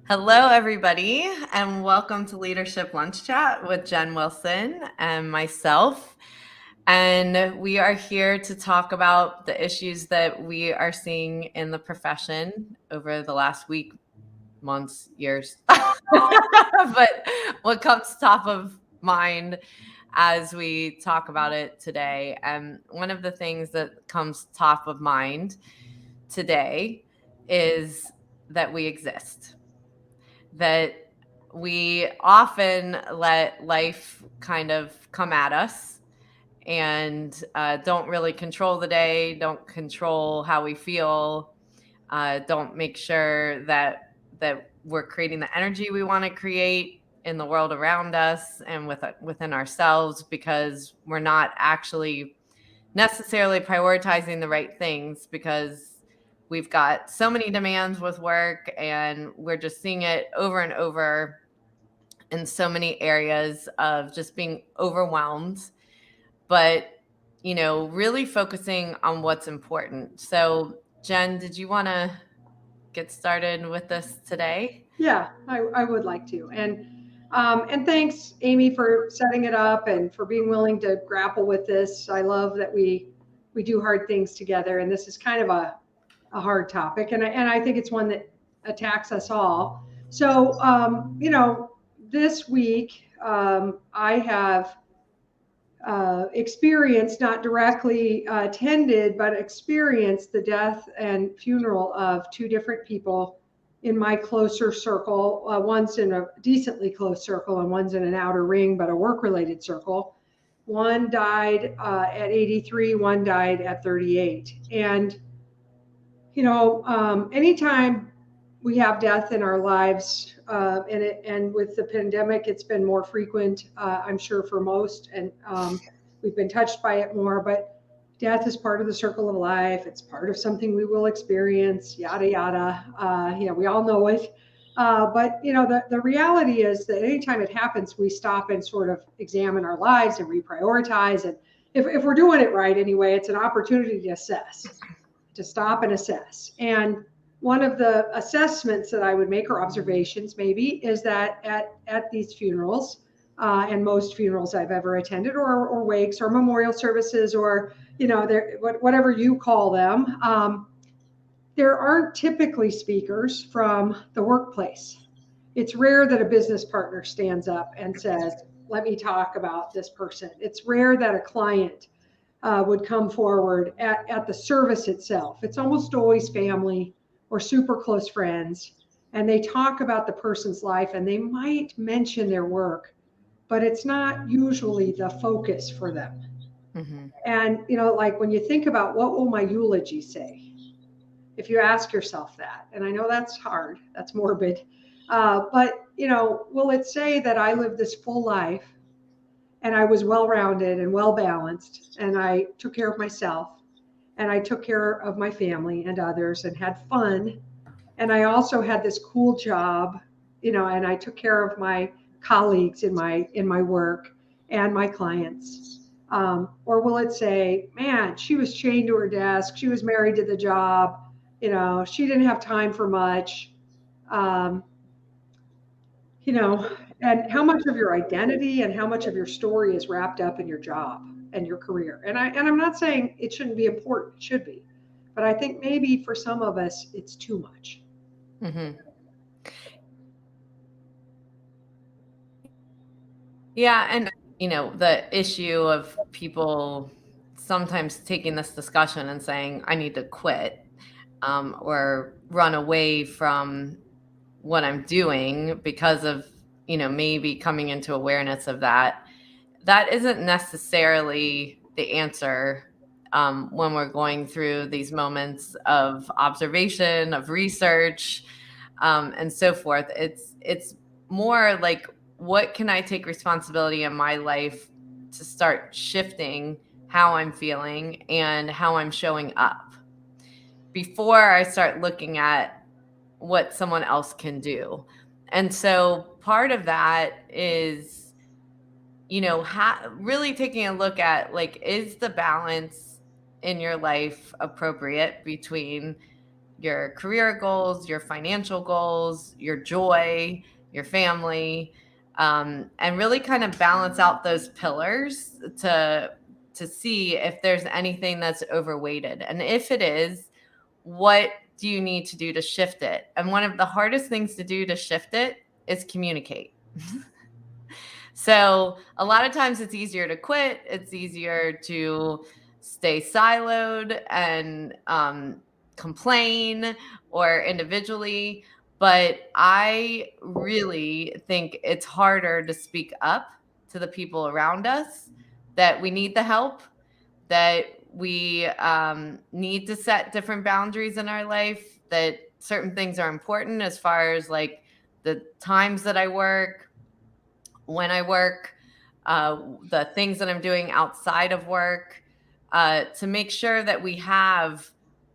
Hello, everybody, and welcome to Leadership Lunch Chat with Jen Wilson and myself. And we are here to talk about the issues that we are seeing in the profession over the last week, months, years. But what comes top of mind as we talk about it today. And one of the things that comes top of mind today is that we exist, that we often let life kind of come at us and don't really control the day, don't control how we feel, don't make sure that we're creating the energy we want to create in the world around us and within ourselves, because we're not actually necessarily prioritizing the right things, because we've got so many demands with work and we're just seeing it over and over in so many areas of just being overwhelmed, but really focusing on what's important. So, Jen, did you want to get started with this today? Yeah, I would like to. And thanks, Amy, for setting it up and for being willing to grapple with this. I love that we do hard things together, and this is kind of a hard topic, and I think it's one that attacks us all. So, this week I have experienced, not directly attended, but experienced the death and funeral of two different people in my closer circle. One's in a decently close circle, and one's in an outer ring, but a work related circle. One died at 83, one died at 38. And, anytime we have death in our lives, and with the pandemic, it's been more frequent, I'm sure, for most, and we've been touched by it more. But death is part of the circle of life. It's part of something we will experience. Yada yada. We all know it. But the reality is that anytime it happens, we stop and sort of examine our lives and reprioritize. And if we're doing it right, anyway, it's an opportunity to assess, to stop and assess. And one of the assessments that I would make, or observations maybe, is that at these funerals, and most funerals I've ever attended, or wakes, or memorial services, or whatever you call them, there aren't typically speakers from the workplace. It's rare that a business partner stands up and says, "Let me talk about this person." It's rare that a client would come forward at the service itself. It's almost always family or super close friends, and they talk about the person's life, and they might mention their work, but it's not usually the focus for them. Mm-hmm. And, like when you think about what will my eulogy say, if you ask yourself that, and I know that's hard, that's morbid, but, will it say that I lived this full life and I was well rounded and well balanced, and I took care of myself, and I took care of my family and others, and had fun, and I also had this cool job, and I took care of my colleagues in my work and my clients? Or will it say, "Man, she was chained to her desk, she was married to the job, she didn't have time for much." Um, you know, and how much of your identity and how much of your story is wrapped up in your job and your career? And I'm not saying it shouldn't be important, it should be, but I think maybe for some of us it's too much. Mm-hmm. Yeah, and the issue of people sometimes taking this discussion and saying, "I need to quit," or run away from what I'm doing because of maybe coming into awareness of that. That isn't necessarily the answer when we're going through these moments of observation, of research, and so forth. It's more like, what can I take responsibility in my life to start shifting how I'm feeling and how I'm showing up before I start looking at what someone else can do. And so part of that is, really taking a look at, like, is the balance in your life appropriate between your career goals, your financial goals, your joy, your family, and really kind of balance out those pillars to see if there's anything that's overweighted. And if it is, what do you need to do to shift it? And one of the hardest things to do to shift it is communicate. So a lot of times it's easier to quit. It's easier to stay siloed and complain or individually. But I really think it's harder to speak up to the people around us that we need the help, that we need to set different boundaries in our life, that certain things are important as far as like the times that I work, when I work, the things that I'm doing outside of work, to make sure that we have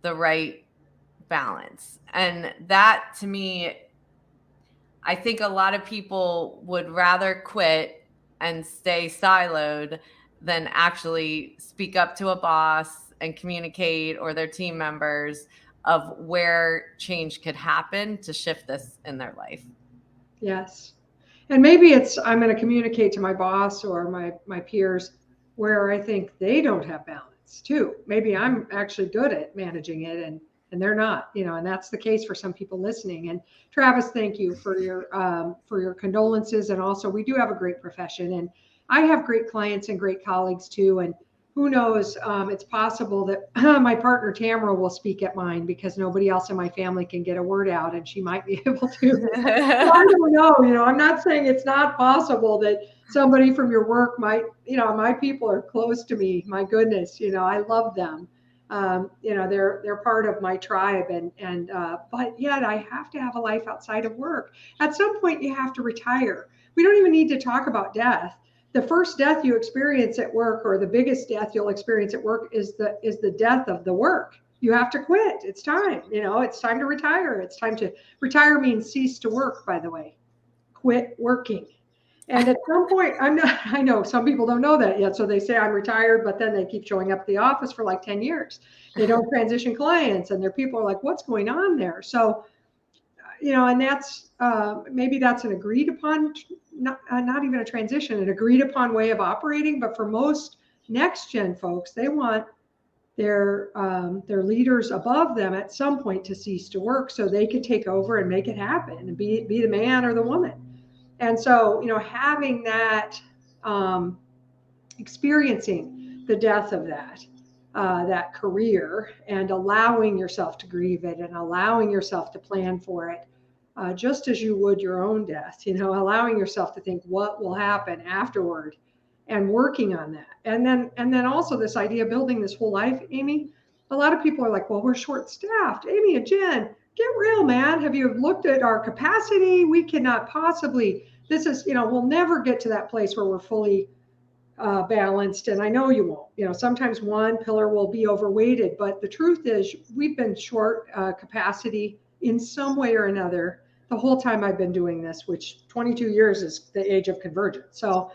the right balance. And that to me, I think a lot of people would rather quit and stay siloed than actually speak up to a boss and communicate or their team members of where change could happen to shift this in their life. Yes. And maybe it's I'm going to communicate to my boss or my peers where I think they don't have balance too. Maybe I'm actually good at managing it and they're not, and that's the case for some people listening. And Travis, thank you for your condolences. And also, we do have a great profession, and I have great clients and great colleagues too. And who knows, it's possible that my partner Tamara will speak at mine because nobody else in my family can get a word out, and she might be able to. So I don't know. I'm not saying it's not possible that somebody from your work might, my people are close to me. My goodness, I love them. They're part of my tribe, and but yet I have to have a life outside of work. At some point, you have to retire. We don't even need to talk about death. The first death you experience at work, or the biggest death you'll experience at work, is the death of the work. You have to quit. It's time. It's time to retire. It's time to retire means cease to work, by the way. Quit working. And at some point, I know some people don't know that yet. So they say I'm retired, but then they keep showing up at the office for like 10 years. They don't transition clients, and their people are like, what's going on there? So, and that's maybe that's an agreed upon, not even a transition, an agreed upon way of operating. But for most next gen folks, they want their leaders above them at some point to cease to work so they can take over and make it happen and be the man or the woman. And so, having that, experiencing the death of that career, and allowing yourself to grieve it and allowing yourself to plan for it, just as you would your own death, allowing yourself to think what will happen afterward and working on that. And then also this idea of building this whole life, Amy. A lot of people are like, well, we're short staffed. Amy and Jen, get real, man. Have you looked at our capacity? We cannot possibly, we'll never get to that place where we're fully balanced. And I know you won't. Sometimes one pillar will be overweighted, but the truth is we've been short capacity in some way or another the whole time I've been doing this, which 22 years is the age of convergence. So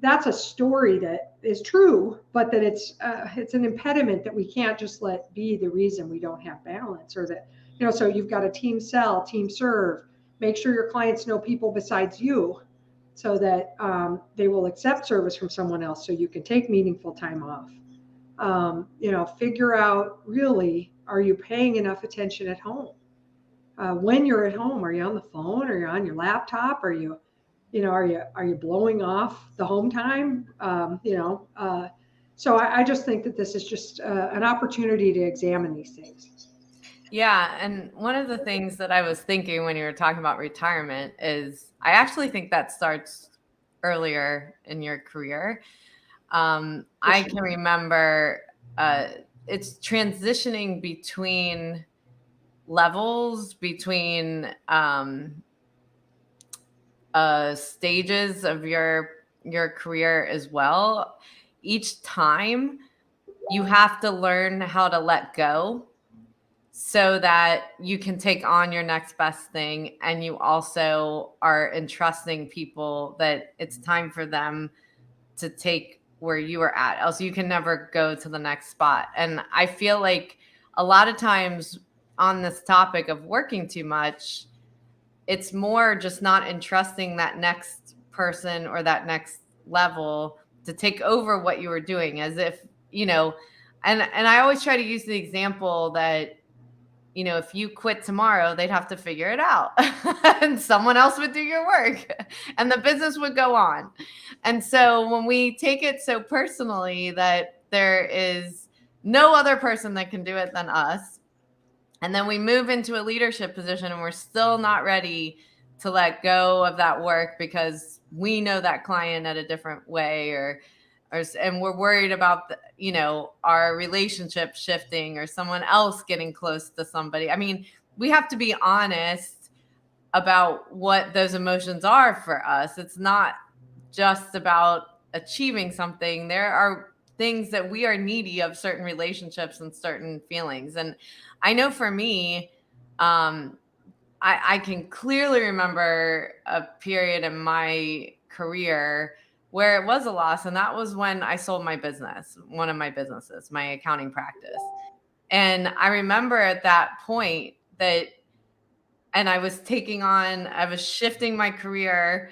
that's a story that is true, but that it's an impediment that we can't just let be the reason we don't have balance, or that, so you've got a team sell, team serve, make sure your clients know people besides you so that they will accept service from someone else so you can take meaningful time off. Figure out really, are you paying enough attention at home? When you're at home, are you on the phone? Are you on your laptop? Are you blowing off the home time? So I just think that this is just an opportunity to examine these things. Yeah. And one of the things that I was thinking when you were talking about retirement is I actually think that starts earlier in your career. I can remember it's transitioning between levels, between stages of your career as well. Each time you have to learn how to let go so that you can take on your next best thing, and you also are entrusting people that it's time for them to take where you were at, else you can never go to the next spot. And I feel like a lot of times on this topic of working too much, it's more just not entrusting that next person or that next level to take over what you were doing, as if, and I always try to use the example that, if you quit tomorrow, they'd have to figure it out and someone else would do your work and the business would go on. And so when we take it so personally that there is no other person that can do it than us, and then we move into a leadership position and we're still not ready to let go of that work because we know that client at a different way, and we're worried about our relationship shifting or someone else getting close to somebody. I mean, we have to be honest about what those emotions are for us. It's not just about achieving something. There are things that we are needy of, certain relationships and certain feelings. And I know for me, I can clearly remember a period in my career where it was a loss. And that was when I sold my business, one of my businesses, my accounting practice. And I remember at that point and I was shifting my career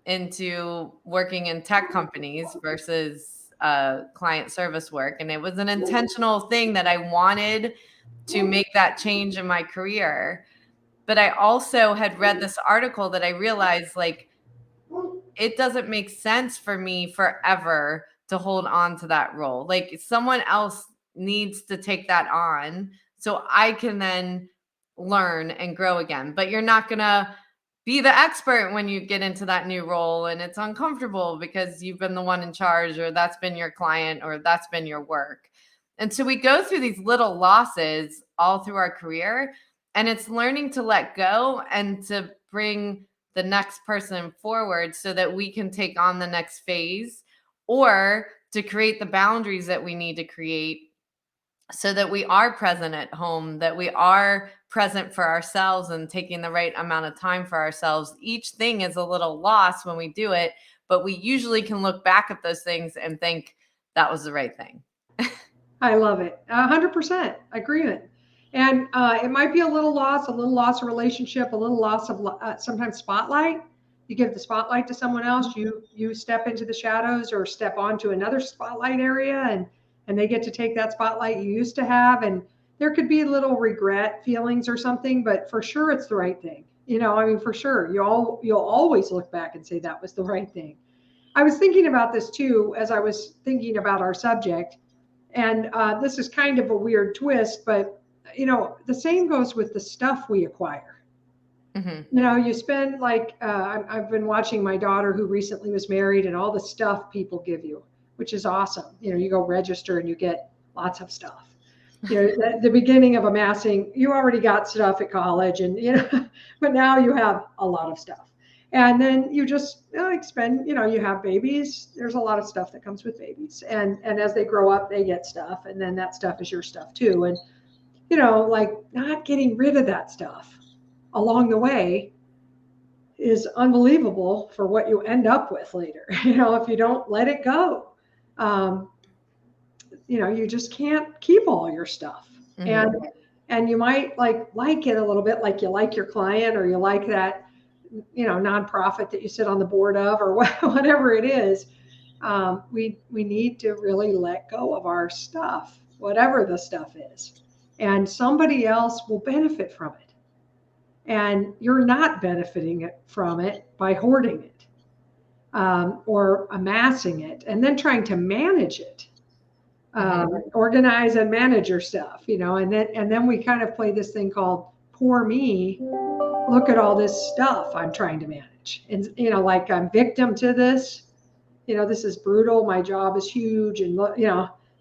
into working in tech companies versus client service work. And it was an intentional thing that I wanted to make that change in my career. But I also had read this article that I realized, like, it doesn't make sense for me forever to hold on to that role. Like, someone else needs to take that on so I can then learn and grow again. But you're not going to be the expert when you get into that new role and it's uncomfortable because you've been the one in charge, or that's been your client, or that's been your work. And so we go through these little losses all through our career, and it's learning to let go and to bring the next person forward so that we can take on the next phase, or to create the boundaries that we need to create so that we are present at home, that we are present for ourselves and taking the right amount of time for ourselves. Each thing is a little loss when we do it, but we usually can look back at those things and think that was the right thing. I love it. 100% agreement. And it might be a little loss of relationship, a little loss of sometimes spotlight. You give the spotlight to someone else, you step into the shadows or step onto another spotlight area, and they get to take that spotlight you used to have. And there could be little regret feelings or something, but for sure it's the right thing. I mean, for sure, you'll always look back and say that was the right thing. I was thinking about this too as I was thinking about our subject. And this is kind of a weird twist, but the same goes with the stuff we acquire. Mm-hmm. You spend I've been watching my daughter who recently was married, and all the stuff people give you, which is awesome. You go register and you get lots of stuff. The beginning of amassing, you already got stuff at college, and but now you have a lot of stuff. And then you just spend, you have babies. There's a lot of stuff that comes with babies. And as they grow up, they get stuff. And then that stuff is your stuff too. And, not getting rid of that stuff along the way is unbelievable for what you end up with later. If you don't let it go, you just can't keep all your stuff. Mm-hmm. And you might like it a little bit, like you like your client, or you like that nonprofit that you sit on the board of, or whatever it is. We need to really let go of our stuff, whatever the stuff is, and somebody else will benefit from it. And you're not benefiting from it by hoarding it, or amassing it and then trying to manage it. Organize and manage your stuff, and then we kind of play this thing called poor me. Look at all this stuff I'm trying to manage. And, like I'm victim to this, this is brutal. My job is huge. And,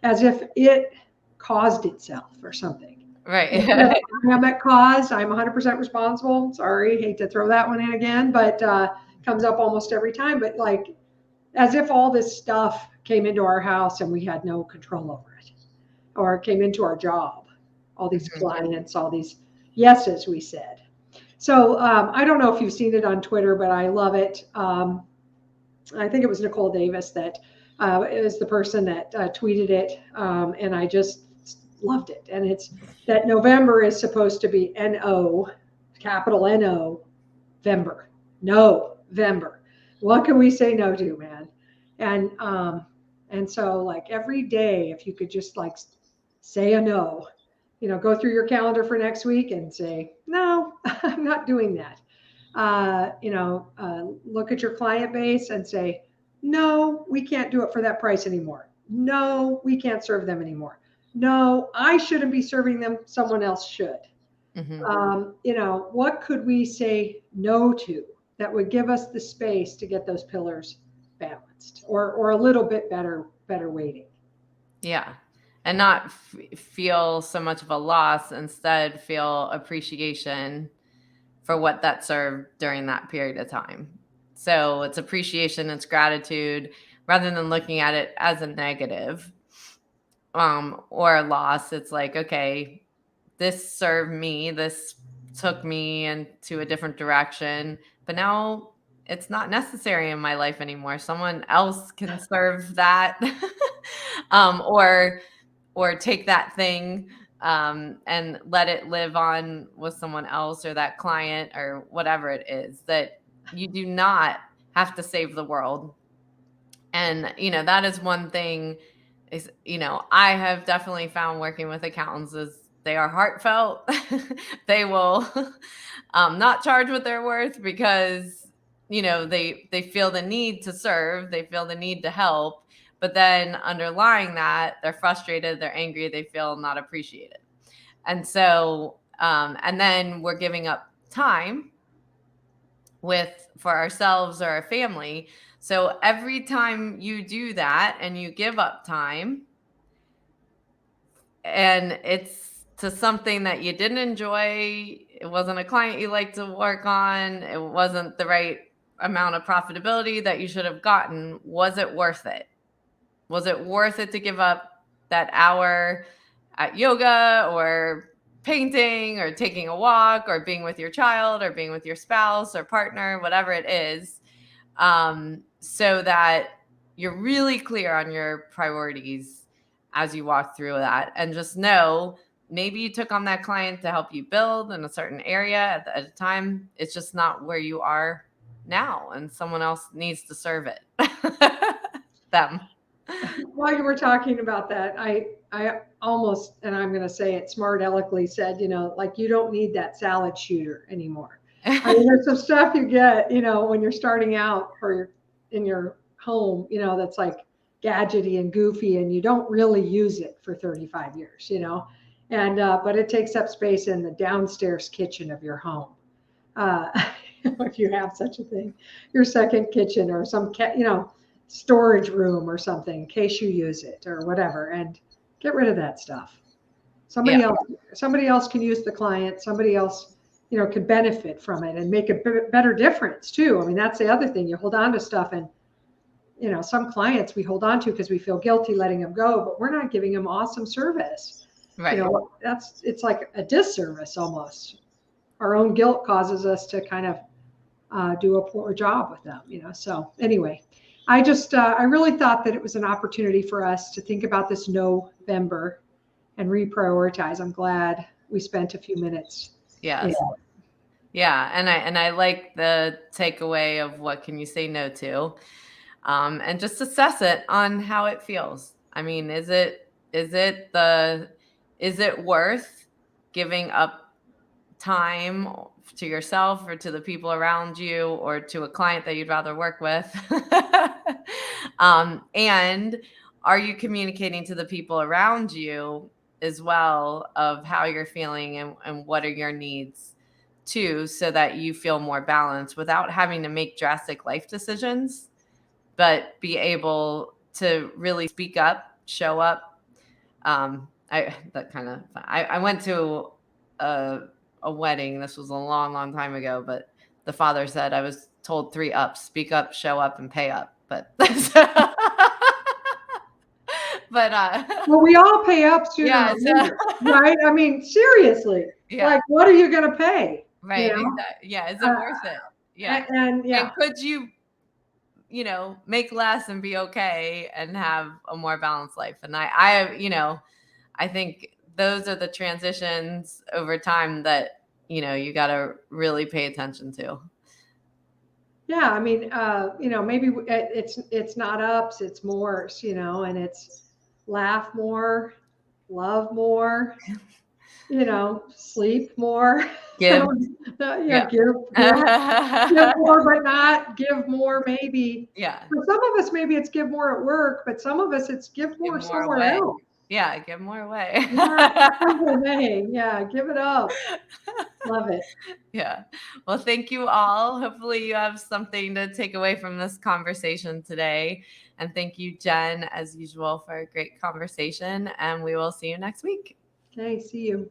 as if it caused itself or something. Right. I'm at cause. I'm 100% responsible. Sorry. Hate to throw that one in again, but comes up almost every time. But as if all this stuff came into our house and we had no control over it, or it came into our job, all these clients, all these yeses we said. So I don't know if you've seen it on Twitter, but I love it. I think it was Nicole Davis that is the person that tweeted it. And I just loved it. And it's that November is supposed to be N-O, capital N-O, Vember. November. What can we say no to, man? And so like every day, if you could just like say a no, go through your calendar for next week and say, no, I'm not doing that. Look at your client base and say, no, we can't do it for that price anymore. No, we can't serve them anymore. No, I shouldn't be serving them. Someone else should. What could we say no to that would give us the space to get those pillars balanced or a little bit better weighting? Yeah. And not feel so much of a loss, instead feel appreciation for what that served during that period of time. So it's appreciation, it's gratitude, rather than looking at it as a negative or a loss. It's like, okay, this served me, this took me into a different direction, but now it's not necessary in my life anymore. Someone else can serve that or take that thing and let it live on with someone else or that client or whatever it is. That you do not have to save the world. And, that is one thing is, I have definitely found working with accountants is they are heartfelt. They will not charge what they're worth because, they feel the need to serve. They feel the need to help. But then underlying that, they're frustrated, they're angry, they feel not appreciated. And so, and then we're giving up time for ourselves or our family. So every time you do that and you give up time and it's to something that you didn't enjoy, it wasn't a client you like to work on, it wasn't the right amount of profitability that you should have gotten, was it worth it? Was it worth it to give up that hour at yoga or painting or taking a walk or being with your child or being with your spouse or partner, whatever it is, so that you're really clear on your priorities as you walk through that? And just know, maybe you took on that client to help you build in a certain area at a time. It's just not where you are now, and someone else needs to serve it. Them. While you were talking about that, I almost, and I'm going to say it smart aleckly said, like you don't need that salad shooter anymore. I mean, there's some stuff you get, when you're starting out or you're in your home, that's like gadgety and goofy and you don't really use it for 35 years, and, but it takes up space in the downstairs kitchen of your home. If you have such a thing, your second kitchen or some, storage room or something in case you use it or whatever, and get rid of that stuff. Somebody else can use the client. Somebody else, could benefit from it and make a better difference too. I mean, that's the other thing. You hold on to stuff and, some clients we hold on to because we feel guilty letting them go, but we're not giving them awesome service. Right. It's like a disservice almost. Our own guilt causes us to kind of do a poor job with them, So anyway, I really thought that it was an opportunity for us to think about this November and reprioritize. I'm glad we spent a few minutes. Yes. Yeah. And I like the takeaway of what can you say no to, and just assess it on how it feels. I mean, is it worth giving up time to yourself or to the people around you or to a client that you'd rather work with? And are you communicating to the people around you as well of how you're feeling and what are your needs too, so that you feel more balanced without having to make drastic life decisions, but be able to really speak up, show up. I went to a wedding. This was a long time ago, but the father said I was told 3 ups: speak up, show up, and pay up. But well, we all pay up sooner or later, right? I mean, seriously, like what are you going to pay? Right. Exactly. Yeah. Is it worth it? Yeah. And could you, make less and be okay and have a more balanced life? And I think those are the transitions over time that, you got to really pay attention to. Yeah, I mean, maybe it's not ups, it's mores, and it's laugh more, love more, sleep more. Give. Yeah, Yeah. give more, but not give more. Maybe Yeah. for some of us, maybe it's give more at work, but some of us, it's give Give more more somewhere away. else. Yeah. Give more away. Yeah, give it up. Love it. Yeah. Well, thank you all. Hopefully you have something to take away from this conversation today. And thank you, Jen, as usual, for a great conversation. And we will see you next week. Okay, see you.